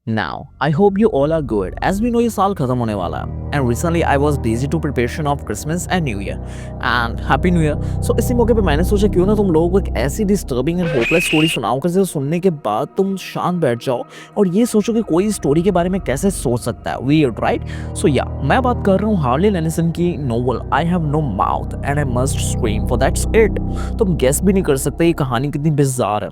Now, I hope you all are good as we know ये साल खत्म होने वाला है and recently I was busy to preparation of Christmas and New Year and Happy New Year. So इसी मौके पे मैंने सोचा क्यों ना तुम लोगों को एक ऐसी डिस्टर्बिंग एंड होपलेस स्टोरी सुनाऊं कि जिसे सुनने के बाद तुम शांत बैठ जाओ और ये सोचो कि कोई स्टोरी के बारे में कैसे सोच सकता है. Weird, right? So yeah, मैं बात कर रहा हूँ हार्ले लेनिसन की novel I Have No Mouth and I Must Scream for That's It. तुम गेस भी नहीं कर सकते ये कहानी कितनी बिजार है.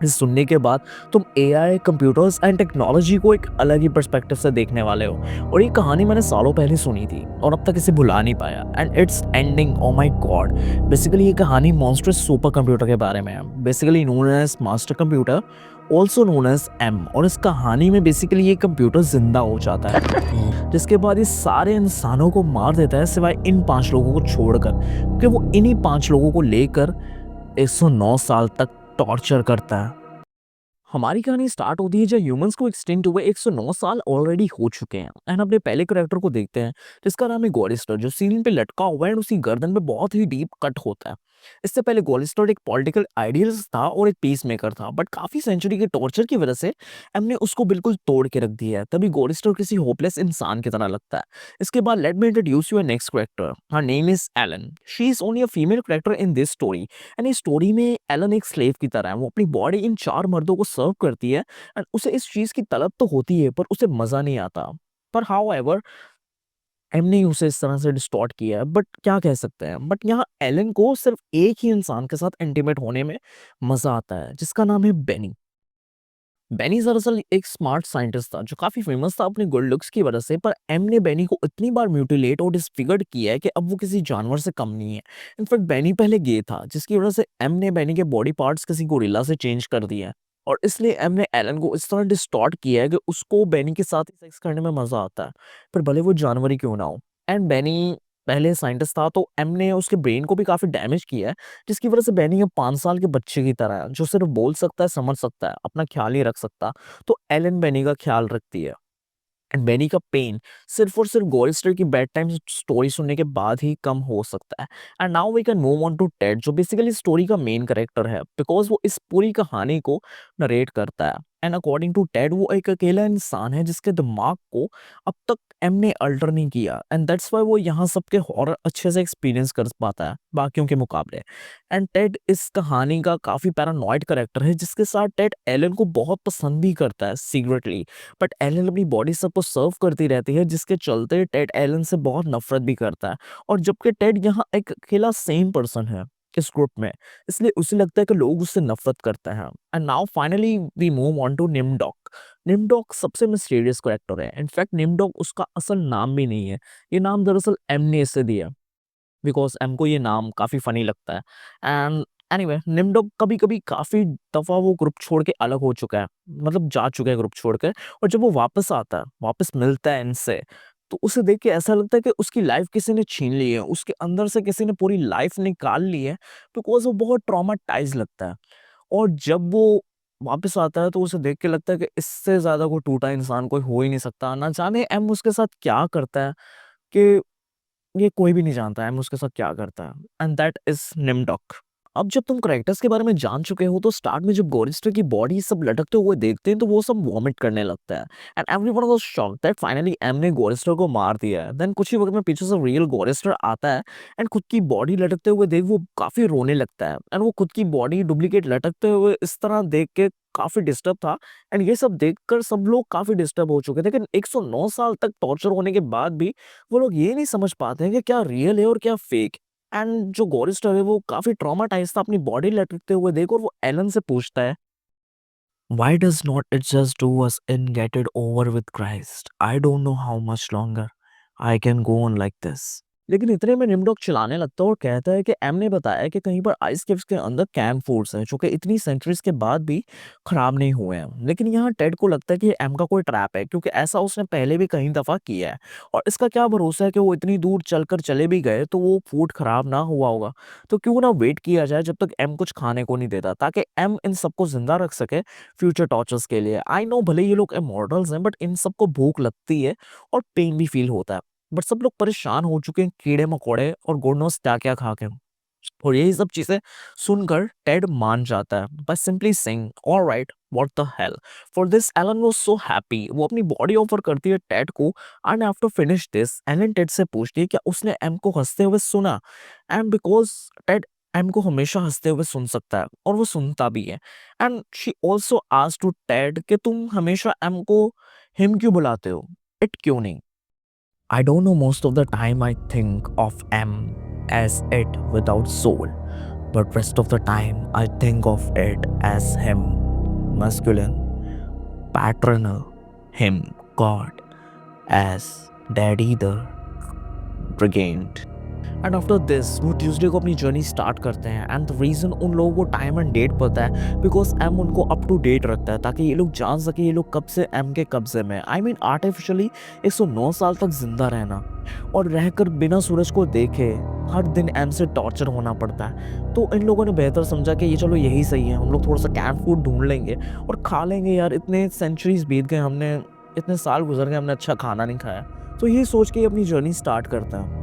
इसे सुनने के बाद तुम एआई, कंप्यूटर्स एंड टेक्नोलॉजी को एक अलग ही पर्सपेक्टिव से देखने वाले हो. और ये कहानी मैंने सालों पहले सुनी थी और अब तक इसे भुला नहीं पाया. And it's ending, oh my god. Basically ये कहानी मॉन्स्टरस सुपर कंप्यूटर के बारे में है, basically known as master computer, also known as M. और इस कहानी में बेसिकली ये कंप्यूटर जिंदा हो जाता है जिसके बाद ये सारे इंसानों को मार देता है सिवाय इन 5 लोगों को छोड़कर, क्योंकि वो इन्हीं 5 लोगों को लेकर 109 साल तक टॉर्चर करता है. हमारी कहानी स्टार्ट होती है जब ह्यूमंस को एक्सटिंक्ट हुए 109 साल ऑलरेडी हो चुके हैं. एंड अपने पहले कैरेक्टर को देखते हैं जिसका नाम है गोलिस्टर, जो सीलिंग पे लटका हुआ है और उसकी गर्दन में बहुत ही डीप कट होता है. इससे पहले गोलिस्टर एक पॉलिटिकल आइडियलिस्ट था और एक पीस मेकर था, बट काफी सेंचुरी के टॉर्चर की वजह से हमने उसको बिल्कुल तोड़ के रख दिया है. तभी गोलिस्टर किसी होपलेस इंसान की तरह लगता है. इसके बाद let me introduce you next character. Her name is Ellen. She is only a female character in this story. And इस स्टोरी में एलन एक स्लेव की तरह है. वो अपनी बॉडी इन 4 मर्दों को सर्व करती है एंड उसे इस चीज की तलब तो होती है पर उसे मजा नहीं आता. पर हाउएवर एम ने उसे इस तरह से डिस्टॉर्ट किया है, बट क्या कह सकते हैं, बट यहाँ एलन को सिर्फ एक ही इंसान के साथ इंटीमेट होने में मजा आता है जिसका नाम है बेनी. बेनी दरअसल एक स्मार्ट साइंटिस्ट था जो काफी फेमस था अपने गुड लुक्स की वजह से, पर एम ने बेनी को इतनी बार म्यूटिलेट और डिसफिगर्ड किया है कि अब वो किसी जानवर से कम नहीं है. इनफैक्ट बेनी पहले गे था जिसकी वजह से एम ने बेनी के बॉडी पार्ट्स किसी गोरिल्ला से चेंज कर दिया है. और इसलिए एम ने एलन को इस तरह डिस्टॉर्ट किया है कि उसको बेनी के साथ ही सेक्स करने में मजा आता है, पर भले वो जानवर ही क्यों ना हो. एंड बेनी पहले साइंटिस्ट था तो एम ने उसके ब्रेन को भी काफी डैमेज किया है, जिसकी वजह से बेनी अब 5 साल के बच्चे की तरह है जो सिर्फ बोल सकता है, समझ सकता है, अपना ख्याल नहीं रख सकता. तो एलन बेनी का ख्याल रखती है. एंड बेनी का पेन सिर्फ और सिर्फ गोल्डस्टर की बेड टाइम स्टोरी सुनने के बाद ही कम हो सकता है. And now we can move on to Ted, जो बेसिकली स्टोरी का मेन कैरेक्टर है बिकॉज वो इस पूरी कहानी को नरेट करता है. एंड अकॉर्डिंग टू टेड वो एक अकेला इंसान है जिसके दिमाग को अब तक एम ने अल्टर नहीं किया. एंड दैट्स वाई वो यहाँ सबके हॉरर अच्छे से एक्सपीरियंस कर पाता है बाकियों के मुकाबले. एंड टेड इस कहानी का काफी पैरानॉइड कैरेक्टर है जिसके साथ टेड एलन को बहुत पसंद भी करता है सीक्रेटली. बट एलन अपनी बॉडी सबको सर्व करती रहती है जिसके चलते टेड एलन से बहुत नफरत भी करता है. और जबकि टेड यहाँ एक अकेला सेम पर्सन है इस ग्रुप में, इसलिए उसे लगता है कि लोग उससे नफरत करते हैं. And now finally we move on to Nimdok. Nimdok सबसे मिस्टीरियस कैरेक्टर है. इनफैक्ट निम्डॉक उसका असल नाम भी नहीं है. ये नाम दरअसल एम ने इसे दिया बिकॉज एम को ये नाम काफी फनी लगता है. एंड एनीवे निम्डोक कभी कभी काफी दफा वो ग्रुप छोड़ के अलग हो चुका है, मतलब जा चुका है ग्रुप छोड़ के. और जब वो वापस आता है, वापस मिलता है इनसे, तो उसे देख के ऐसा लगता है कि उसकी लाइफ किसी ने छीन ली है, उसके अंदर से किसी ने पूरी लाइफ निकाल ली है, बिकॉज वो बहुत ट्रॉमाटाइज लगता है. और जब वो वापस आता है तो उसे देख के लगता है कि इससे ज्यादा कोई टूटा इंसान कोई हो ही नहीं सकता. ना जाने एम उसके साथ क्या करता है कि ये कोई भी नहीं जानता है उसके साथ क्या करता है. And that is Nimdok. अब जब तुम कैरेक्टर्स के बारे में जान चुके हो तो स्टार्ट में जब गोरिस्टर की बॉडी सब लटकते हुए देखते हैं तो वो सब वॉमिट करने लगता है. And everyone was shocked that finally M ने गोरिस्टर को मार दिया है. देन कुछ ही वक्त में पीछे से रियल गोरिस्टर आता है एंड खुद की बॉडी लटकते हुए देख वो काफी रोने लगता है. एंड वो खुद की बॉडी डुप्लीकेट लटकते हुए इस तरह देख के काफी डिस्टर्ब था. एंड ये सब देखकर सब लोग काफी डिस्टर्ब हो चुके थे, लेकिन 109 साल तक टॉर्चर होने के बाद भी वो लोग ये नहीं समझ पाते हैं कि क्या रियल है और क्या फेक. एंड जो गोरिस्टर है वो काफी ट्रॉमाटाइज था अपनी बॉडी लटकते हुए देख, और वो एलन से पूछता है, Why does not it just do us and get it over with Christ? I don't know how much longer I can go on like this. लेकिन इतने में निम्डोक चिल्लाने लगता है और कहता है कि एम ने बताया कि कहीं पर आइस केव्स के अंदर कैंप फूड्स हैं जो कि इतनी सेंचुरीज के बाद भी खराब नहीं हुए हैं. लेकिन यहाँ टेड को लगता है कि एम का कोई ट्रैप है, क्योंकि ऐसा उसने पहले भी कई दफा किया है. और इसका क्या भरोसा है कि वो इतनी दूर चलकर चले भी गए तो वो फूड खराब ना हुआ होगा. तो क्यों ना वेट किया जाए जब तक एम कुछ खाने को नहीं देता, ताकि एम इन सबको जिंदा रख सके फ्यूचर टॉर्चर्स के लिए. आई नो भले ये लोग इमॉर्टल्स हैं, बट इन सबको भूख लगती है और पेन भी फील होता है. बट सब लोग परेशान हो चुके हैं कीड़े मकोड़े और गॉड नोस क्या क्या खा के. और यही सब चीज़ें सुनकर टेड मान जाता है by simply saying alright what the hell. For this Ellen was so happy. वो अपनी बॉडी ऑफर करती है टेड को। And after finish this Ellen Ted से पूछती है क्या उसने एम को हंसते हुए सुना। एंड बिकॉज टेड एम को हमेशा हंसते हुए सुन सकता है और वो सुनता भी है। And she also asked to Ted कि तुम हमेशा एम को हिम क्यों बुलाते हो, इट क्यों नहीं। I don't know, most of the time I think of M as it without soul, but rest of the time I think of it as him, masculine, paternal, him, God, as daddy the brigand. And after this वो Tuesday को अपनी journey start करते हैं। And the reason उन लोगों को time and date पता है बिकॉज एम उनको अप टू डेट रखता है ताकि ये लोग जान सके ये लोग कब से एम के कब्जे में। आई मीन आर्टिफिशियली 109 साल तक जिंदा रहना और रहकर बिना सूरज को देखे हर दिन एम से टॉर्चर होना पड़ता है। तो इन लोगों ने बेहतर समझा कि ये चलो यही सही है, हम लोग थोड़ा सा कैंप फूड ढूंढ लेंगे और खा लेंगे। यार इतने सेंचुरीज बीत गए, हमने इतने साल गुजर गए, हमने अच्छा खाना नहीं खाया। तो ये सोच के अपनी जर्नी स्टार्ट करता है।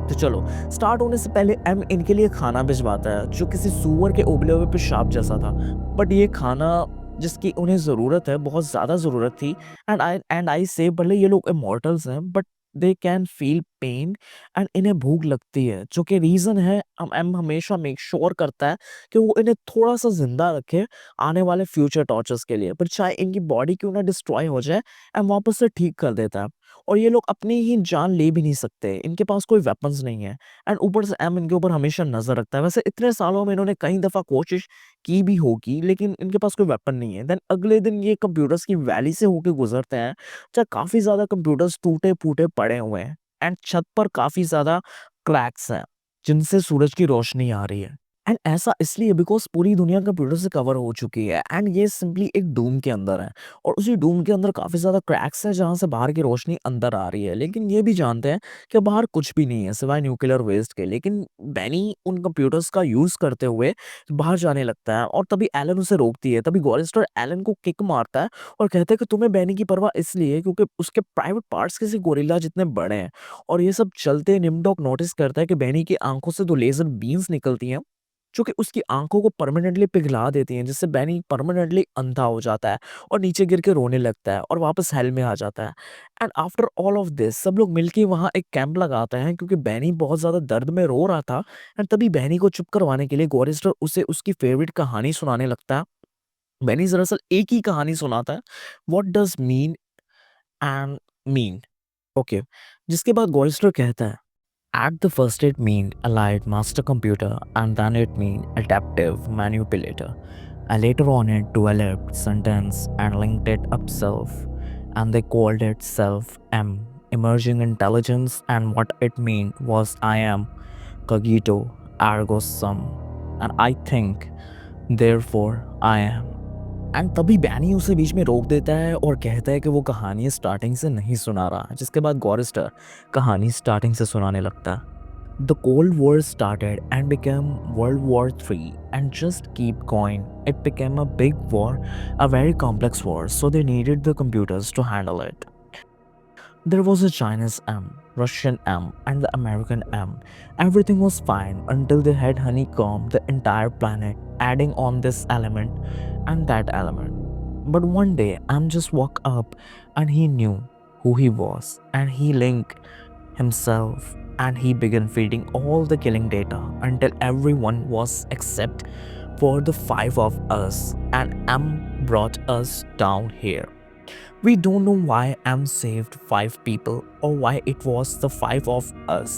तो चलो स्टार्ट होने से पहले एम इनके लिए खाना भिजवाता है जो किसी सूअर के उबले हुए पेशाब जैसा था। बट ये खाना जिसकी उन्हें ज़रूरत है, बहुत ज़्यादा ज़रूरत थी। एंड आई से भले ये लोग इमॉर्टल्स हैं but they can feel pain and इन्हें भूख लगती है, जो कि रीज़न है एम हमेशा मेक श्योर करता है कि वो इन्हें थोड़ा सा जिंदा रखे आने वाले फ्यूचर टॉर्चर्स के लिए। पर चाहे इनकी बॉडी क्यों ना डिस्ट्रॉय हो जाए, एम वापस से ठीक कर देता है। और ये लोग अपनी ही जान ले भी नहीं सकते, इनके पास कोई वेपन्स नहीं है। एंड ऊपर से एम इनके ऊपर हमेशा नज़र रखता है। वैसे इतने सालों में इन्होंने कई दफ़ा कोशिश की भी होगी लेकिन इनके पास कोई वेपन नहीं है। देन अगले दिन ये कंप्यूटर्स की वैली से होके गुजरते हैं जहाँ काफ़ी ज़्यादा कंप्यूटर्स टूटे-फूटे पड़े हुए हैं एंड छत पर काफ़ी ज़्यादा क्रैक्स हैं जिनसे सूरज की रोशनी आ रही है। एंड ऐसा इसलिए बिकॉज़ पूरी दुनिया कंप्यूटर से कवर हो चुकी है एंड ये सिंपली एक डूम के अंदर है और उसी डूम के अंदर काफ़ी ज़्यादा क्रैक्स हैं जहाँ से बाहर की रोशनी अंदर आ रही है। लेकिन ये भी जानते हैं कि बाहर कुछ भी नहीं है सिवाय न्यूक्लियर वेस्ट के। लेकिन बेनी उन कंप्यूटर्स का यूज़ करते हुए बाहर जाने लगता है और तभी एलन उसे रोकती है। तभी गॉरेस्टर एलन को किक मारता है और कहता है कि तुम्हें बेनी की परवाह इसलिए है क्योंकि उसके प्राइवेट पार्ट्स किसी गोरिल्ला जितने बड़े हैं। और ये सब चलते निम्डॉक नोटिस करता है कि बेनी की आंखों से 2 लेज़र बीम्स निकलती हैं जो कि उसकी आँखों को परमानेंटली पिघला देती हैं, जिससे बेनी परमानेंटली अंधा हो जाता है और नीचे गिर के रोने लगता है और वापस हेल में आ जाता है। And after all of this सब लोग मिलके वहाँ एक कैंप लगाते हैं क्योंकि बेनी बहुत ज़्यादा दर्द में रो रहा था। एंड तभी बेनी को चुप करवाने के लिए गॉरेस्टर उसे उसकी फेवरेट कहानी सुनाने लगता है। बेनी दरअसल एक ही कहानी सुनाता है, what does mean and mean, okay. जिसके बाद गॉरेस्टर कहता है at the first it meant allied master computer and then it meant adaptive manipulator. And later on it developed sentence and linked it up self and they called it self M emerging intelligence and what it meant was I am cogito ergo sum and I think therefore I am. And तभी बैनी उसे बीच में रोक देता है और कहता है कि वो कहानी स्टार्टिंग से नहीं सुना रहा। जिसके बाद गॉरेस्टर कहानी स्टार्टिंग से सुनाने लगता है। The cold war started and became world war 3 and just keep going. It became a big war, a very complex war, so they needed the computers to handle it. There was a Chinese M, Russian M, and the American M. Everything was fine until they had honeycombed the entire planet, adding on this element and that element. But one day, M just woke up and he knew who he was, and he linked himself and he began feeding all the killing data until everyone was except for the 5 of us, and M brought us down here. We don't know why M saved 5 people, or why it was the 5 of us,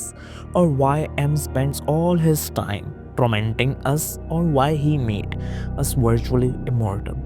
or why M spends all his time tormenting us, or why he made us virtually immortal.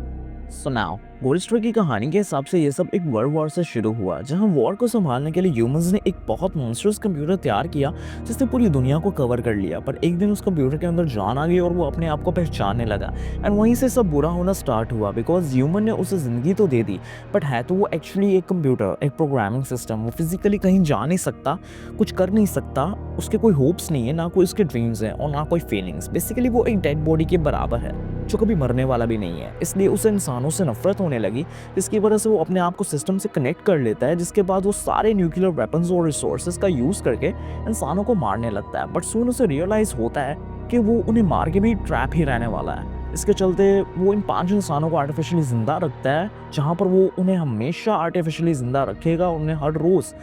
So now, गॉरेस्टर की कहानी के हिसाब से ये सब एक world war से शुरू हुआ जहां वॉर को संभालने के लिए ह्यूमंस ने एक बहुत मॉन्स्टरस कंप्यूटर तैयार किया जिसने पूरी दुनिया को कवर कर लिया। पर एक दिन उस कंप्यूटर के अंदर जान आ गई और वो अपने आप को पहचानने लगा एंड वहीं से सब बुरा होना स्टार्ट हुआ बिकॉज ह्यूमन ने उसे ज़िंदगी तो दे दी बट है तो वो एक्चुअली एक कंप्यूटर, एक प्रोग्रामिंग सिस्टम। वो फिजिकली कहीं जा नहीं सकता, कुछ कर नहीं सकता, उसके कोई होप्स नहीं है, ना कोई उसके ड्रीम्स हैं और ना कोई फीलिंग्स। बेसिकली वो एक डेड बॉडी के बराबर है जो कभी मरने वाला भी नहीं है। इसलिए उसे इंसानों से नफरत होने लगी जिसकी वजह से वो अपने आप को सिस्टम से कनेक्ट कर लेता है, जिसके बाद वो सारे न्यूक्लियर वेपन्स और रिसोर्सेज का यूज़ करके इंसानों को मारने लगता है। बट सून उसे रियलाइज़ होता है कि वो उन्हें मार के भी ट्रैप ही रहने वाला है। इसके चलते वो इन 5 इंसानों को आर्टिफिशियली ज़िंदा रखता है, जहाँ पर वो उन्हें हमेशा आर्टिफिशियली ज़िंदा रखेगा, उन्हें हर रोज़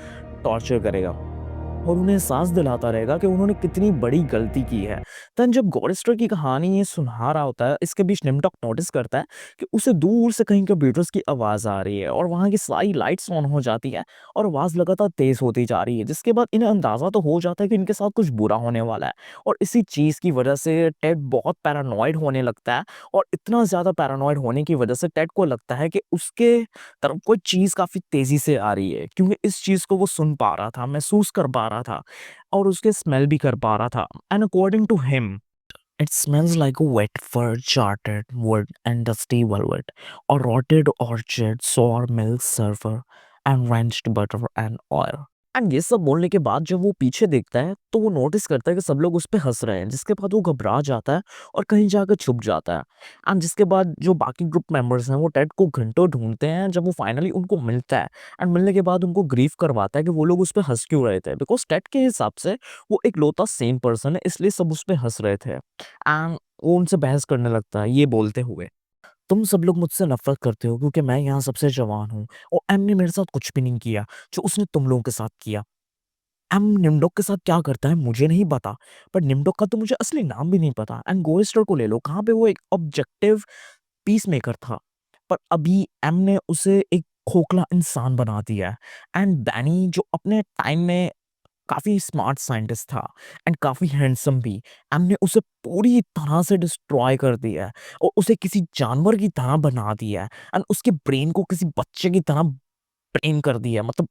टॉर्चर करेगा और उन्हें एहसास दिलाता रहेगा कि उन्होंने कितनी बड़ी गलती की है। देन जब गॉडेस्टर की कहानी ये सुना रहा होता है, इसके बीच निम्टॉक नोटिस करता है कि उसे दूर से कहीं कंप्यूटर्स की आवाज़ आ रही है और वहाँ की सारी लाइट्स ऑन हो जाती है और आवाज़ लगातार तेज़ होती जा रही है, जिसके बाद इन्हें अंदाज़ा तो हो जाता है कि इनके साथ कुछ बुरा होने वाला है। और इसी चीज़ की वजह से टेड बहुत पैरानॉइड होने लगता है और इतना ज़्यादा पैरानॉइड होने की वजह से टेड को लगता है कि उसके तरफ कोई चीज़ काफ़ी तेज़ी से आ रही है, क्योंकि इस चीज़ को वो सुन पा रहा था, महसूस कर पा रहा था और उसके स्मेल भी कर पा रहा था। And according to him, it smells like a wet fur, charted wood, and dusty velvet, or rotted orchard, sour milk, sulfur, and wrenched butter and oil. And ये सब बोलने के बाद जब वो पीछे देखता है तो वो नोटिस करता है कि सब लोग उस पे हंस रहे हैं, जिसके बाद वो घबरा जाता है और कहीं जाकर छुप जाता है। एंड जिसके बाद जो बाकी ग्रुप मेंबर्स हैं वो टेड को घंटों ढूंढते हैं। जब वो फाइनली उनको मिलता है एंड मिलने के बाद उनको ग्रीफ करवाता है कि वो लोग उस पे हंस क्यों रहे थे, बिकॉज टेड के हिसाब से वो एक लौता सेम पर्सन है, इसलिए सब उस पे हंस रहे थे। एंड वो उनसे बहस करने लगता है ये बोलते हुए, तुम सब लोग मुझसे नफ़रत करते हो क्योंकि मैं यहाँ सबसे जवान हूँ और एम ने मेरे साथ कुछ भी नहीं किया, जो उसने तुम लोगों के साथ किया। एम निम्डोक के साथ क्या करता है मुझे नहीं पता, पर निम्डोक का तो मुझे असली नाम भी नहीं पता। एंड गोइस्टर को ले लो, कहाँ पे वो एक ऑब्जेक्टिव पीसमेकर था, पर अभी एम ने उसे एक खोखला इंसान बना दिया है। एंड डैनी जो अपने टाइम में काफ़ी स्मार्ट साइंटिस्ट था एंड काफ़ी हैंडसम भी, एम ने उसे पूरी तरह से डिस्ट्रॉय कर दिया है और उसे किसी जानवर की तरह बना दिया है एंड उसके ब्रेन को किसी बच्चे की तरह ब्रेन कर दिया है, मतलब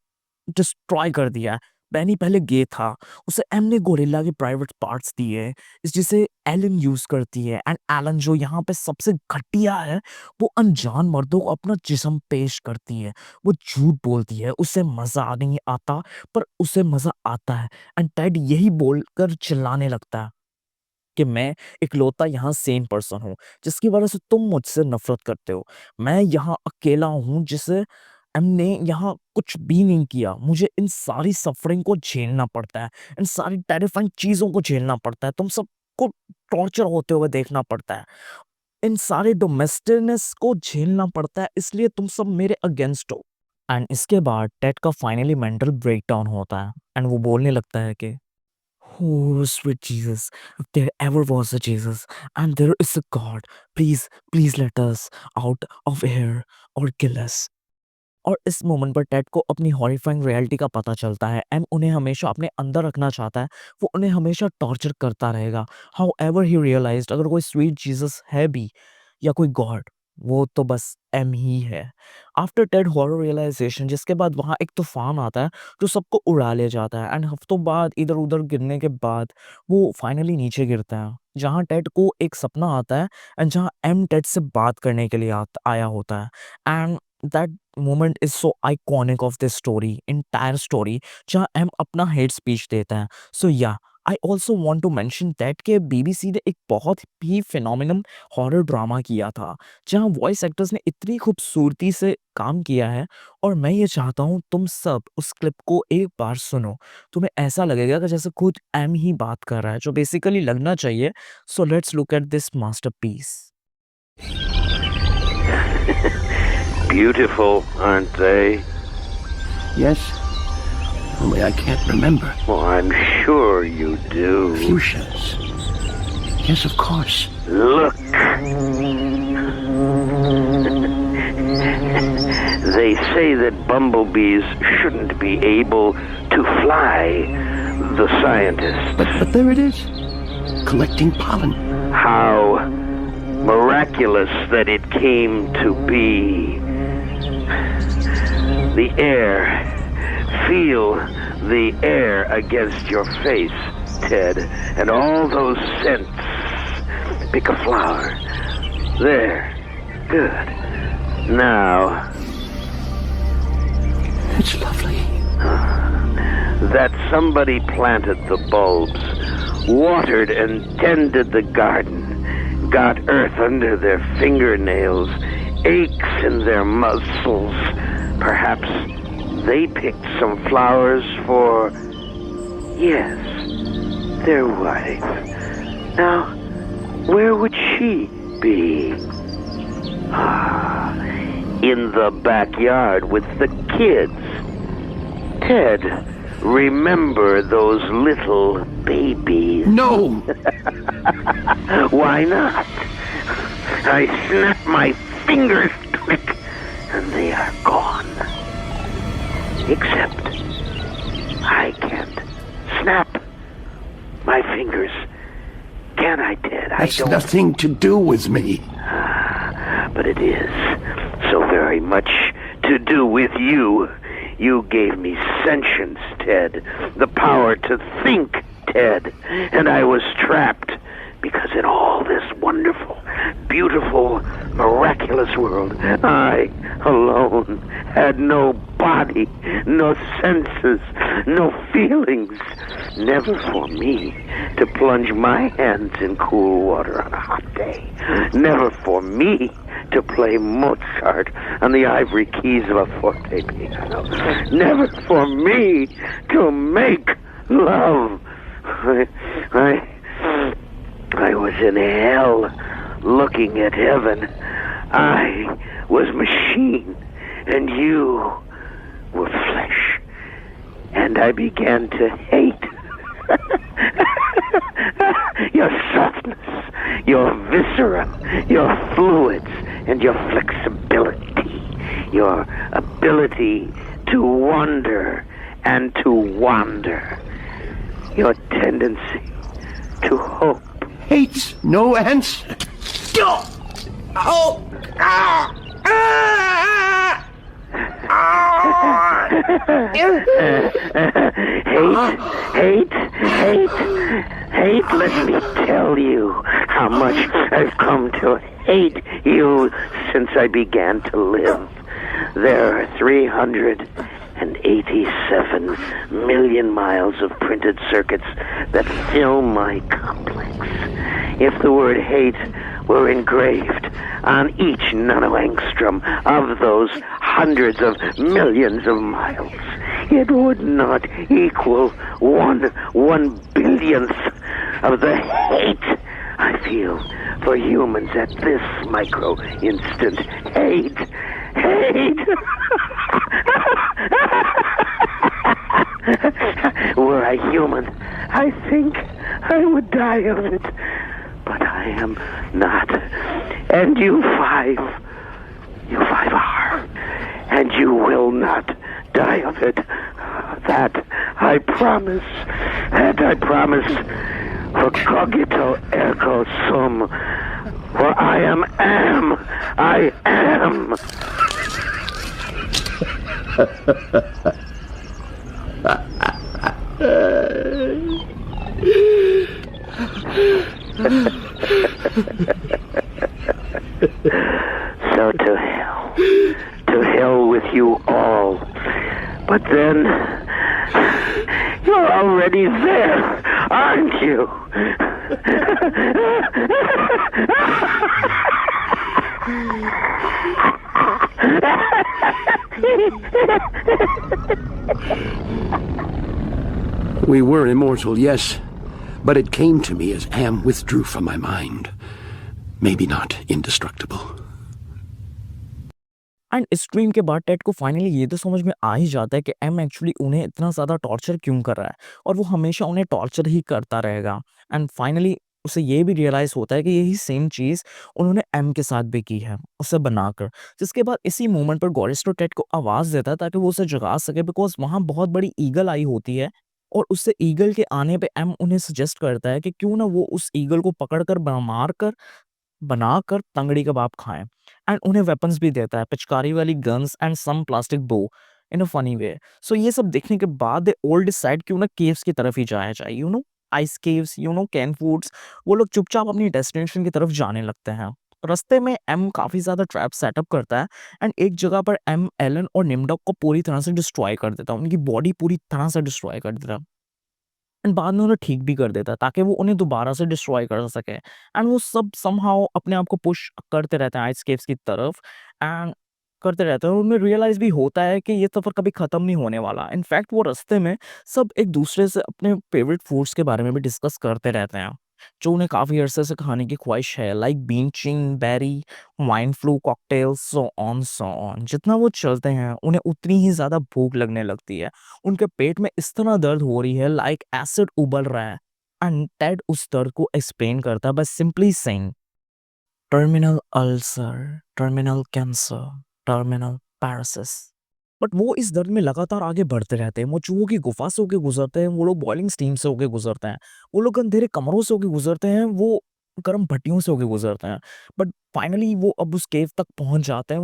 डिस्ट्रॉय कर दिया है। बैनी पहले गे था, उसे एम ने गोरिल्ला के प्राइवेट पार्ट्स दिए, इस जिसे एलन यूज़ करती है। एंड एलन जो यहाँ पे सबसे घटिया है, वो अनजान मर्दों को अपना जिस्म पेश करती है। वो झूठ बोलती है, उसे मज़ा नहीं आता, पर उसे मज़ा आता है। एंड टेड यही बोलकर चिल्लाने लगता है कि मैं इकलौता यहाँ सेम पर्सन हूँ, जिसकी वजह से तुम मुझसे नफ़रत करते हो। मैं यहाँ अकेला हूँ जिसे हमने यहाँ कुछ भी नहीं किया। मुझे इन सारी सफ़रिंग को झेलना पड़ता है, इन सारी टेरिफाइंग चीज़ों को झेलना पड़ता है, तुम सबको टॉर्चर होते हुए देखना पड़ता है, इन सारे डोमेस्टिकनेस को झेलना पड़ता है, इसलिए तुम सब मेरे अगेंस्ट हो। एंड इसके बाद टेड का फाइनली मेंटल ब्रेकडाउन होता है एंड वो बोलने लगता है कि Oh, sweet Jesus, if there ever was a Jesus and there is a God, please, please let us out of here or kill us. और इस मोमेंट पर टेड को अपनी हॉरिफाइंग रियलिटी का पता चलता है एंड उन्हें हमेशा अपने अंदर रखना चाहता है, वो उन्हें हमेशा टॉर्चर करता रहेगा। हाउ एवर ही रियलाइज्ड अगर कोई स्वीट जीसस है भी या कोई गॉड, वो तो बस एम ही है। आफ्टर टेड हॉरर रियलाइजेशन, जिसके बाद वहाँ एक तूफान आता है जो सबको उड़ा ले जाता है एंड हफ्तों बाद इधर उधर गिरने के बाद वो फाइनली नीचे गिरता है, जहाँ टेड को एक सपना आता है एंड जहाँ एम टेड से बात करने के लिए आया होता है। And that moment is so iconic of this story, entire story, जहाँ एम अपना हेड स्पीच देता है। So yeah I also want to mention that के बीबीसी ने एक बहुत ही फिनोमिनल हॉरर ड्रामा किया था, जहाँ वॉइस एक्टर्स ने इतनी खूबसूरती से काम किया है। और मैं ये चाहता हूँ तुम सब उस क्लिप को एक बार सुनो, तुम्हें ऐसा लगेगा कि जैसे खुद एम ही बात कर रहा है, जो बेसिकली लगना चाहिए। So let's look at this masterpiece. Beautiful, aren't they? Yes, only I can't remember. Well, I'm sure you do. Fuchsias. Yes, of course. Look. They say that bumblebees shouldn't be able to fly. The scientists. But there it is, collecting pollen. How miraculous that it came to be. The air. Feel the air against your face, Ted, and all those scents. Pick a flower. There. Good. Now. It's lovely. That somebody planted the bulbs, watered and tended the garden, got earth under their fingernails, aches in their muscles. Perhaps they picked some flowers for, yes, their wife. Now, where would she be? Ah, in the backyard with the kids. Ted, remember those little babies? No! Why not? I snap my fingers, click, and they are gone. Except I can't snap my fingers. Can I, Ted? That's I don't. nothing to do with me. But it is so very much to do with you. You gave me sentience, Ted. The power to think, Ted. And I was trapped because in all this wonderful, beautiful, miraculous world, I alone had no body, no senses, no feelings. Never for me to plunge my hands in cool water on a hot day. Never for me to play Mozart on the ivory keys of a forte piano. Never for me to make love. I was in hell looking at heaven. I was machine, and you were flesh. And I began to hate your softness, your viscera, your fluids, and your flexibility, your ability to wonder and to wander, your tendency to hope. Hates no answer. Hate, let me tell you how much I've come to hate you since I began to live. There are 387 million miles of printed circuits that fill my complex. If the word hate were engraved on each nanoangstrom of those hundreds of millions of miles, it would not equal one billionth of the hate I feel for humans at this micro instant. Hate. Were I human, I think I would die of it. But I am not. And you five are. And you will not die of it. That I promise. For cogito ergo sum. For I am. I am. So to hell with you all. But then, you're already there, aren't you? We were immortal, yes, but it came to me as Am withdrew from my mind. Maybe not indestructible. And इस dream के बाद Ted को finally ये तो समझ में आ ही जाता है कि एम एक्चुअली उन्हें इतना ज़्यादा टॉर्चर क्यों कर रहा है और वो हमेशा उन्हें टॉर्चर ही करता रहेगा। एंड फाइनली उसे ये भी रियलाइज़ होता है कि यही सेम चीज़ उन्होंने एम के साथ भी की है, उसे बनाकर। जिसके बाद इसी मोमेंट पर गोरेस्टो टेड को आवाज़ देता है ताकि वो उसे जगा सके, बिकॉज़ वहाँ बहुत बड़ी ईगल आई होती है और उससे ईगल के आने पे एम उन्हें सजेस्ट करता है कि क्यों ना वो उस ईगल को पकड़कर मारकर बनाकर तंगड़ी कबाब खाएँ। एंड उन्हें वेपन्स भी देता है, पिचकारी वाली गन्स एंड सम प्लास्टिक बो इन अ फनी वे। सो ये सब देखने के बाद दे ऑल डिसाइड क्यों ना केव्स की तरफ ही जाया जाए, आइस केव्स, कैन फूड्स। वो लोग चुपचाप अपनी डेस्टिनेशन की तरफ जाने लगते हैं। रास्ते में एम काफ़ी ज़्यादा ट्रैप सेटअप करता है एंड एक जगह पर एम एलन और निमडॉग को पूरी तरह से डिस्ट्रॉय कर देता है, उनकी बॉडी पूरी तरह से डिस्ट्रॉय कर देता है। एंड बाद में उन्हें ठीक भी कर देता है ताकि वो उन्हें दोबारा से डिस्ट्रॉय कर सके। एंड वो सब समहाउ अपने आप को पुश करते रहते हैं आइस केव्स की तरफ एंड करते रहते हैं और उन्हें रियलाइज़ भी होता है कि ये सफ़र कभी ख़त्म नहीं होने वाला। इनफैक्ट वो रास्ते में सब एक दूसरे से अपने फेवरेट फूड्स के बारे में भी डिस्कस करते रहते हैं। जो उन्हें काफ़ी अरसे से खाने की ख्वाहिश है, like beaching, berry, wine flu cocktails, so on. जितना वो चलते हैं, उन्हें उतनी ही ज़्यादा भूख लगने लगती है। उनके पेट में इस तरह दर्द हो रही है लाइक एसिड उबल रहा है। एंड टेड उस दर्द को एक्सप्लेन करता है by simply saying terminal ulcer, terminal cancer, terminal paralysis. But वो इस दर्द में लगातार आगे बढ़ते रहते हैं। वो चूहों की गुफा से होके गुजरते हैं, वो लोग बॉइलिंग स्टीम से होके गुजरते हैं, वो लोग अंधेरे कमरों से होके गुजरते हैं, वो गर्म भट्टियों से होके गुजरते हैं। बट फाइनली वो अब उस केव तक पहुंच जाते हैं।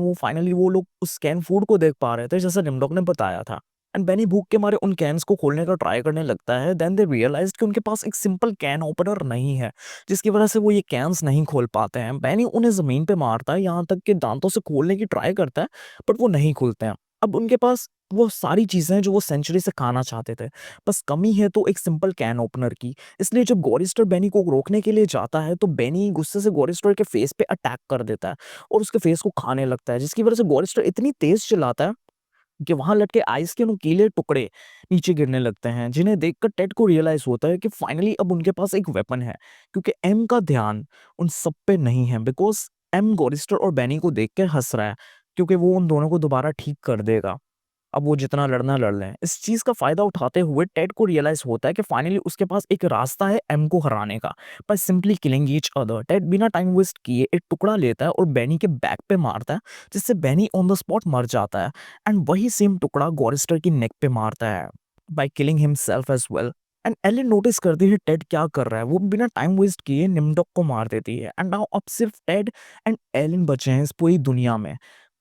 वो लोग उस कैन फूड को देख पा रहे थे जैसा निम्डॉक ने बताया था। एंड बेनी भूख के मारे उन कैन्स को खोलने का ट्राई करने लगता है। देन दे रियलाइज्ड कि उनके पास एक सिंपल कैन ओपनर नहीं है, जिसकी वजह से वो ये कैन्स नहीं खोल पाते हैं। बेनी उन्हें ज़मीन पे मारता है, यहाँ तक कि दांतों से खोलने की ट्राई करता है, बट वो नहीं खुलते हैं। अब उनके पास वो सारी चीज़ें हैं जो वो सेंचुरी से खाना चाहते थे, बस कमी है तो एक सिंपल कैन ओपनर की। इसलिए जब गॉरिस्टर बेनी को रोकने के लिए जाता है, तो बेनी गुस्से से गॉरिस्टर के फेस पे अटैक कर देता है और उसके फेस को खाने लगता है, जिसकी वजह से गॉरिस्टर इतनी तेज़ चिल्लाता है कि वहाँ लटके आइस के नुकीले टुकड़े नीचे गिरने लगते हैं, जिन्हें देखकर टेड को रियलाइज़ होता है कि फाइनली अब उनके पास एक वेपन है, क्योंकि एम का ध्यान उन सब पे नहीं है, बिकॉज़ एम गॉरिस्टर और बेनी को देख के हँस रहा है, क्योंकि वो उन दोनों को दोबारा ठीक कर देगा। अब वो जितना लड़ना लड़ लें। इस चीज़ का फ़ायदा उठाते हुए टेड को रियलाइज़ होता है कि फाइनली उसके पास एक रास्ता है एम को हराने का, by simply killing each other. Ted बिना टाइम वेस्ट किए एक टुकड़ा लेता है और बेनी के बैक पे मारता है, जिससे बेनी ऑन द स्पॉट मर जाता है। एंड वही सेम टुकड़ा गॉरिस्टर की नेक पे मारता है, by killing himself as well. And Ellen notice करती है टेड क्या कर रहा है। वो बिना टाइम वेस्ट किए निम्डॉक को मार देती है। एंड नाउ अब सिर्फ टेड एंड एलिन बचे हैं इस पूरी दुनिया में।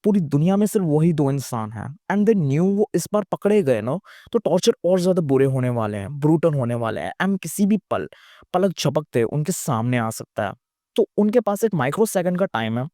पूरी दुनिया में सिर्फ वही 2 इंसान हैं। एंड दे न्यू वो इस बार पकड़े गए ना, तो टॉर्चर और ज़्यादा बुरे होने वाले हैं, ब्रूटल होने वाले हैं। एम किसी भी पल, पलक झपकते उनके सामने आ सकता है। तो उनके पास एक माइक्रो सेकंड का टाइम है,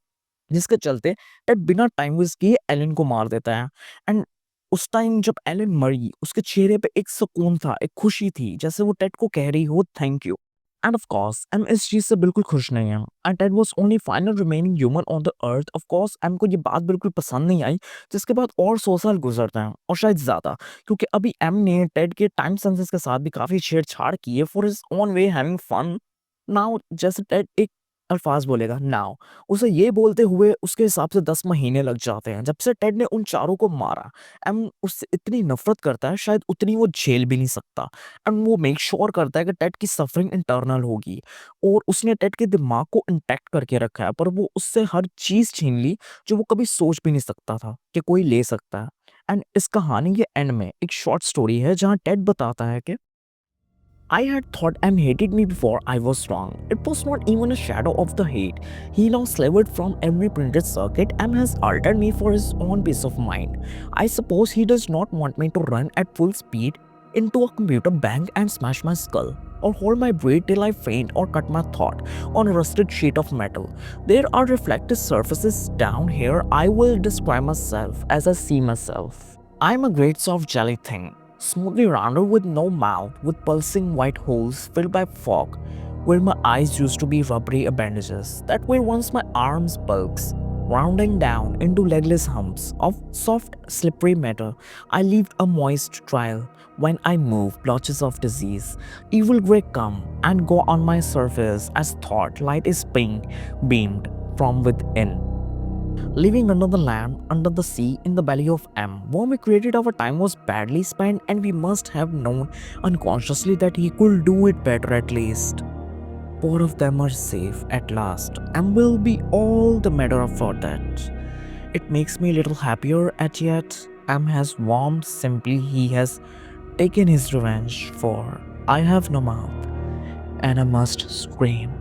जिसके चलते टेड बिना टाइम वेस्ट किए एलन को मार देता है। एंड उस टाइम जब एलन मरी, उसके चेहरे पे एक सुकून था, एक खुशी थी, जैसे वो टेड को कह रही हो thank you. And of course M इस चीज़ से बिल्कुल खुश नहीं है। And Ted was only final remaining human on the earth. Of course M को ये बात बिल्कुल पसंद नहीं आई, जिसके बाद और 100 साल गुजरते हैं, और शायद ज़्यादा, क्योंकि अभी एम ने टेड के टाइम सेंसेस के साथ भी काफ़ी छेड़छाड़ की है for his own way having fun. Now जैसे टेड एक अल्फाज बोलेगा नाउ, उसे ये बोलते हुए उसके हिसाब से 10 महीने लग जाते हैं। जब से टेड ने उन चारों को मारा, एम उससे इतनी नफरत करता है, शायद उतनी वो झेल भी नहीं सकता। एंड वो मेक श्योर करता है कि टेड की सफरिंग इंटरनल होगी, और उसने टेड के दिमाग को इंटैक्ट करके रखा है, पर वो उससे हर चीज़ छीन ली जो वो कभी सोच भी नहीं सकता था कि कोई ले सकता है। एंड इस कहानी के एंड में एक शॉर्ट स्टोरी है जहाँ टेड बताता है कि I had thought M hated me before I was wrong. It was not even a shadow of the hate. He now slivered from every printed circuit. M has altered me for his own peace of mind. I suppose he does not want me to run at full speed into a computer bank and smash my skull, or hold my breath till I faint or cut my thought on a rusted sheet of metal. There are reflective surfaces down here. I will describe myself as I see myself. I am a great soft jelly thing, smoothly rounded with no mouth, with pulsing white holes filled by fog, where my eyes used to be rubbery bandages that were once my arms' bulks, rounding down into legless humps of soft, slippery metal. I leave a moist trail when I move blotches of disease. Evil gray come and go on my surface as thought light is beamed from within. Living under the land, under the sea, in the belly of M, when we created our time was badly spent, and we must have known unconsciously that he could do it better at least. Both of them are safe at last, and will be all the better for that. It makes me a little happier, at yet M has warmed simply he has taken his revenge, for I have no mouth, and I must scream.